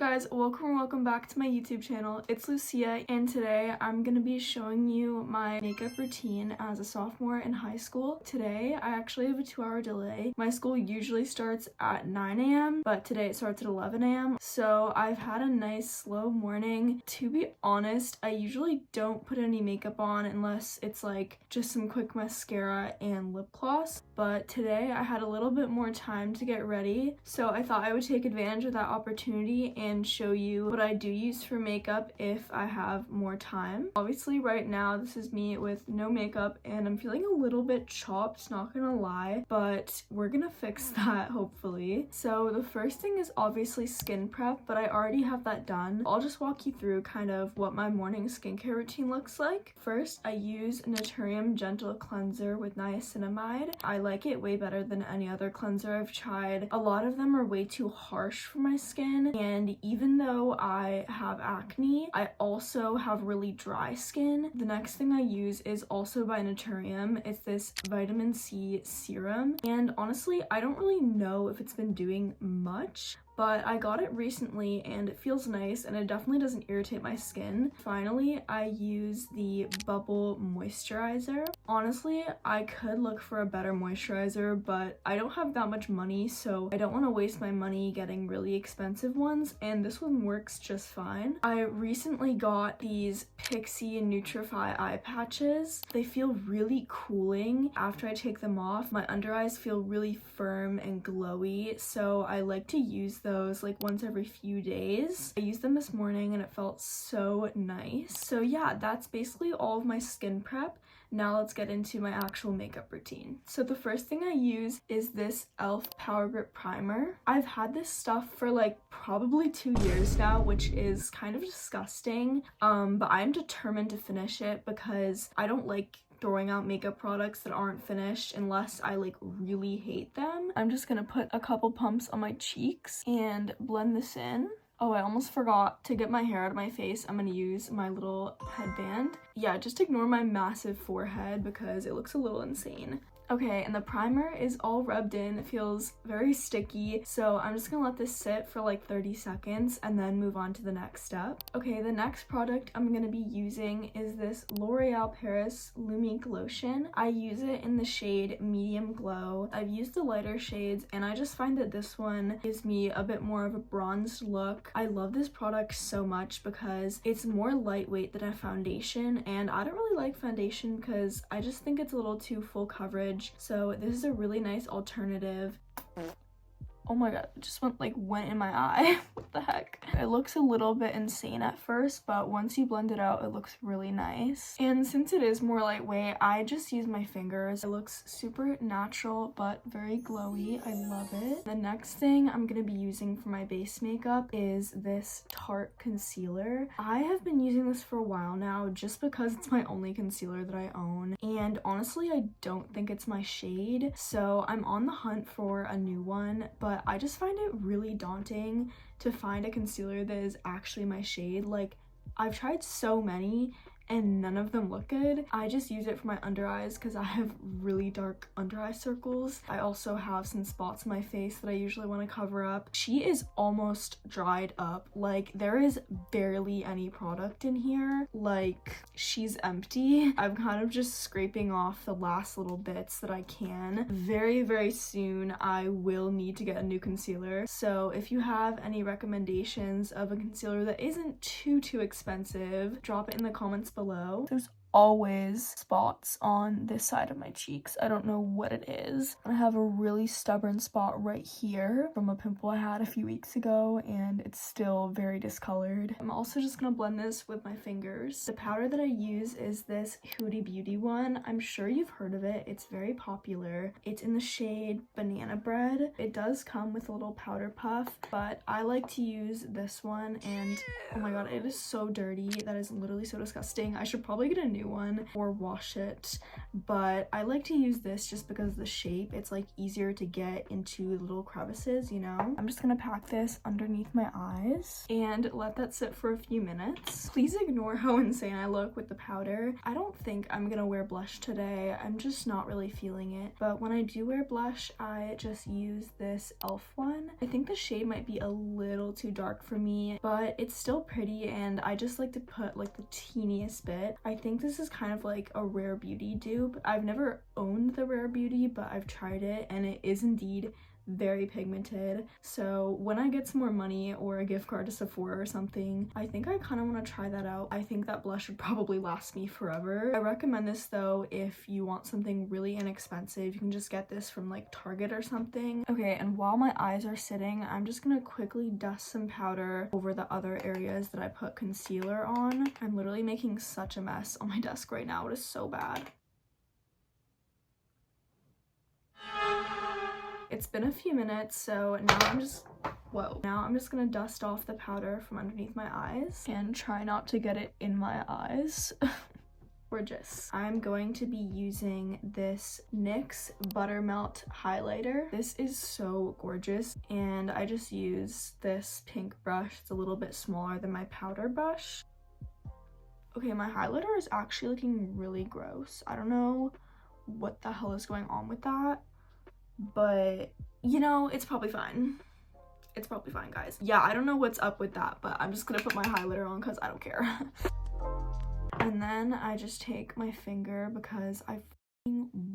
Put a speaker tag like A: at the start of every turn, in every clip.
A: guys, welcome back to my YouTube channel. It's Lucia, and today I'm gonna be showing you my makeup routine as a sophomore in high school. Today I actually have a 2-hour delay. My school usually starts at 9 a.m. but today it starts at 11 a.m. so I've had a nice slow morning. To be honest, I usually don't put any makeup on unless it's like just some quick mascara and lip gloss, but today I had a little bit more time to get ready, so I thought I would take advantage of that opportunity and show you what I do use for makeup if I have more time. Obviously right now this is me with no makeup and I'm feeling a little bit chopped, not gonna lie, but we're gonna fix that hopefully. So the first thing is obviously skin prep, but I already have that done. I'll just walk you through kind of what my morning skincare routine looks like. First, I use NoDerivs Gentle Cleanser with niacinamide. I like it way better than any other cleanser I've tried. A lot of them are way too harsh for my skin, and even though I have acne, I also have really dry skin. The next thing I use is also by NoDerivs. It's this vitamin C serum, and honestly I don't really know if it's been doing much, but I got it recently and it feels nice and it definitely doesn't irritate my skin. Finally, I use the Bubble Moisturizer. Honestly, I could look for a better moisturizer, but I don't have that much money, so I don't want to waste my money getting really expensive ones, and this one works just fine. I recently got these Pixie Nutrify eye patches. They feel really cooling after I take them off. My under eyes feel really firm and glowy, so I like to use those like once every few days. I used them this morning and it felt so nice. So yeah, that's basically all of my skin prep. Now let's get into my actual makeup routine. So the first thing I use is this e.l.f. Power Grip Primer. I've had this stuff for like probably 2 years now, which is kind of disgusting, but I'm determined to finish it because I don't like throwing out makeup products that aren't finished unless I like really hate them. I'm just gonna put a couple pumps on my cheeks and blend this in. Oh, I almost forgot to get my hair out of my face. I'm gonna use my little headband. Yeah, just ignore my massive forehead because it looks a little insane. Okay, and the primer is all rubbed in. It feels very sticky, so I'm just gonna let this sit for like 30 seconds and then move on to the next step. Okay, the next product I'm gonna be using is this L'Oreal Paris Lumique Lotion. I use it in the shade Medium Glow. I've used the lighter shades, and I just find that this one gives me a bit more of a bronzed look. I love this product so much because it's more lightweight than a foundation, and I don't really like foundation because I just think it's a little too full coverage. So this is a really nice alternative. Oh my god, it just went in my eye. What the heck? It looks a little bit insane at first, but once you blend it out, it looks really nice. And since it is more lightweight, I just use my fingers. It looks super natural, but very glowy. I love it. The next thing I'm gonna be using for my base makeup is this Tarte concealer. I have been using this for a while now just because it's my only concealer that I own. And honestly, I don't think it's my shade, so I'm on the hunt for a new one, but I just find it really daunting to find a concealer that is actually my shade. Like, I've tried so many and none of them look good. I just use it for my under eyes because I have really dark under eye circles. I also have some spots in my face that I usually want to cover up. She is almost dried up. Like, there is barely any product in here. Like, she's empty. I'm kind of just scraping off the last little bits that I can. Very, very soon I will need to get a new concealer. So if you have any recommendations of a concealer that isn't too expensive, drop it in the comments below. There's always spots on this side of my cheeks. I don't know what it is. I have a really stubborn spot right here from a pimple I had a few weeks ago, and it's still very discolored. I'm also just gonna blend this with my fingers. The powder that I use is this Huda Beauty one. I'm sure you've heard of it. It's very popular. It's in the shade Banana Bread. It does come with a little powder puff, but I like to use this one, and oh my god, it is so dirty. That is literally so disgusting. I should probably get a new new one or wash it, but I like to use this just because of the shape. It's like easier to get into the little crevices, you know. I'm just gonna pack this underneath my eyes and let that sit for a few minutes. Please ignore how insane I look with the powder. I don't think I'm gonna wear blush today. I'm just not really feeling it, but when I do wear blush, I just use this e.l.f. one. I think the shade might be a little too dark for me, but it's still pretty, and I just like to put like the teeniest bit. I think this is kind of like a Rare Beauty dupe. I've never owned the Rare Beauty, but I've tried it and it is indeed very pigmented. So when I get some more money or a gift card to Sephora or something, I think I kind of want to try that out. I think that blush would probably last me forever. I recommend this though if you want something really inexpensive. You can just get this from like Target or something. Okay, and while my eyes are sitting, I'm just gonna quickly dust some powder over the other areas that I put concealer on. I'm literally making such a mess on my desk right now. It is so bad. It's been a few minutes, so now I'm just gonna dust off the powder from underneath my eyes and try not to get it in my eyes. Gorgeous. I'm going to be using this NYX Buttermelt highlighter. This is so gorgeous, and I just use this pink brush. It's a little bit smaller than my powder brush. Okay, my highlighter is actually looking really gross. I don't know what the hell is going on with that, but you know, it's probably fine. It's probably fine, guys. Yeah, I don't know what's up with that, but I'm just gonna put my highlighter on because I don't care. And then I just take my finger because I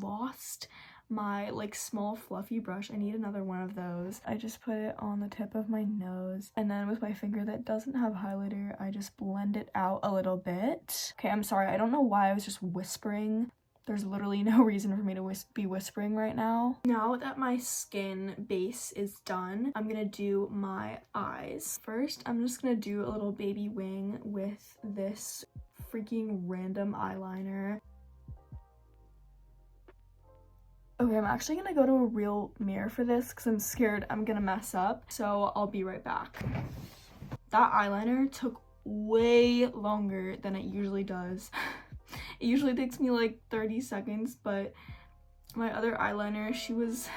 A: lost my like small fluffy brush. I need another one of those. I just put it on the tip of my nose, and then with my finger that doesn't have highlighter, I just blend it out a little bit. Okay, I'm sorry, I don't know why I was just whispering. There's literally no reason for me to be whispering right now. Now that my skin base is done, I'm gonna do my eyes. First, I'm just gonna do a little baby wing with this freaking random eyeliner. Okay, I'm actually gonna go to a real mirror for this because I'm scared I'm gonna mess up, so I'll be right back. That eyeliner took way longer than it usually does. It usually takes me like 30 seconds, but my other eyeliner, she was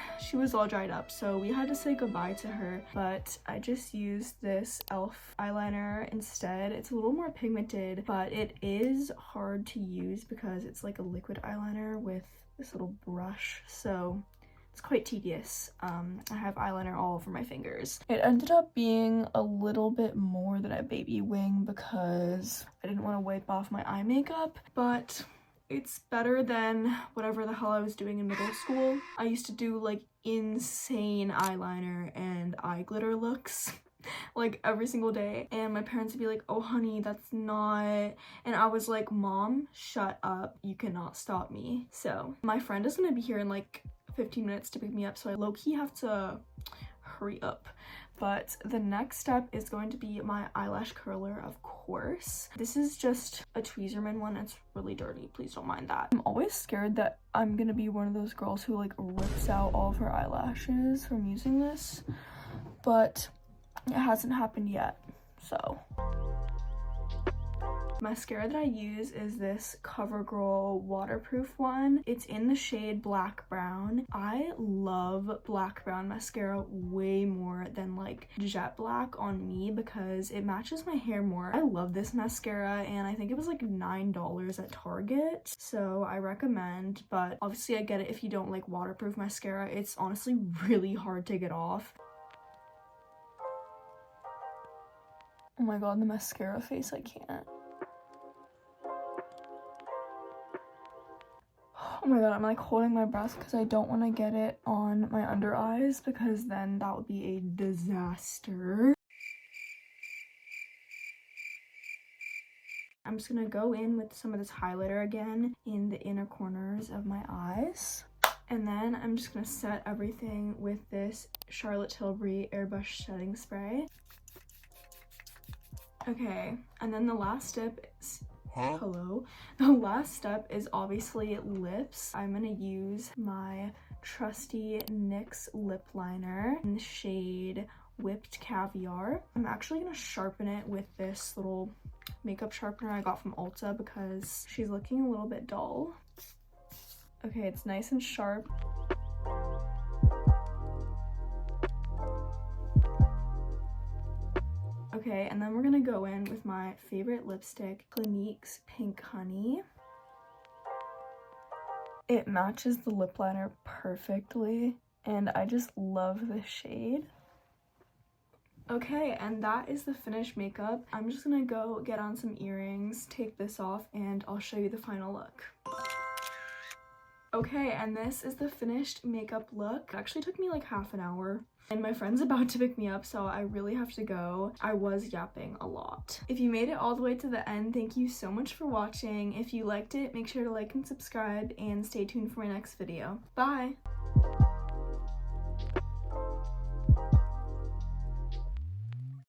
A: all dried up, so we had to say goodbye to her. But I just used this e.l.f. eyeliner instead. It's a little more pigmented, but it is hard to use because it's like a liquid eyeliner with this little brush, so it's quite tedious. I have eyeliner all over my fingers. It ended up being a little bit more than a baby wing because I didn't want to wipe off my eye makeup, but it's better than whatever the hell I was doing in middle school. I used to do like insane eyeliner and eye glitter looks like every single day, and my parents would be like, oh honey, that's not, and I was like, Mom, shut up, you cannot stop me. So my friend is gonna be here in like 15 minutes to pick me up, so I low-key have to hurry up. But the next step is going to be my eyelash curler, of course. This is just a Tweezerman one. It's really dirty, please don't mind that. I'm always scared that I'm gonna be one of those girls who like rips out all of her eyelashes from using this, but it hasn't happened yet, so. Mascara that I use is this CoverGirl waterproof one. It's in the shade Black Brown. I love Black Brown mascara way more than like Jet Black on me because it matches my hair more. I love this mascara, and I think it was like $9 at Target, so I recommend, but obviously I get it if you don't like waterproof mascara. It's honestly really hard to get off. Oh my god, the mascara face, I can't. Oh my god, I'm like holding my breath because I don't want to get it on my under eyes because then that would be a disaster. I'm just gonna go in with some of this highlighter again in the inner corners of my eyes. And then I'm just gonna set everything with this Charlotte Tilbury Airbrush Setting Spray. Okay, and then the last step is the last step is obviously lips. I'm gonna use my trusty NYX lip liner in the shade Whipped Caviar. I'm actually gonna sharpen it with this little makeup sharpener I got from Ulta because she's looking a little bit dull. Okay, it's nice and sharp. Okay, and then we're gonna go in with my favorite lipstick, Clinique's Pink Honey. It matches the lip liner perfectly, and I just love the shade. Okay, and that is the finished makeup. I'm just gonna go get on some earrings, take this off, and I'll show you the final look. Okay, and this is the finished makeup look. It actually took me like half an hour. And my friend's about to pick me up, so I really have to go. I was yapping a lot. If you made it all the way to the end, thank you so much for watching. If you liked it, make sure to like and subscribe, and stay tuned for my next video. Bye!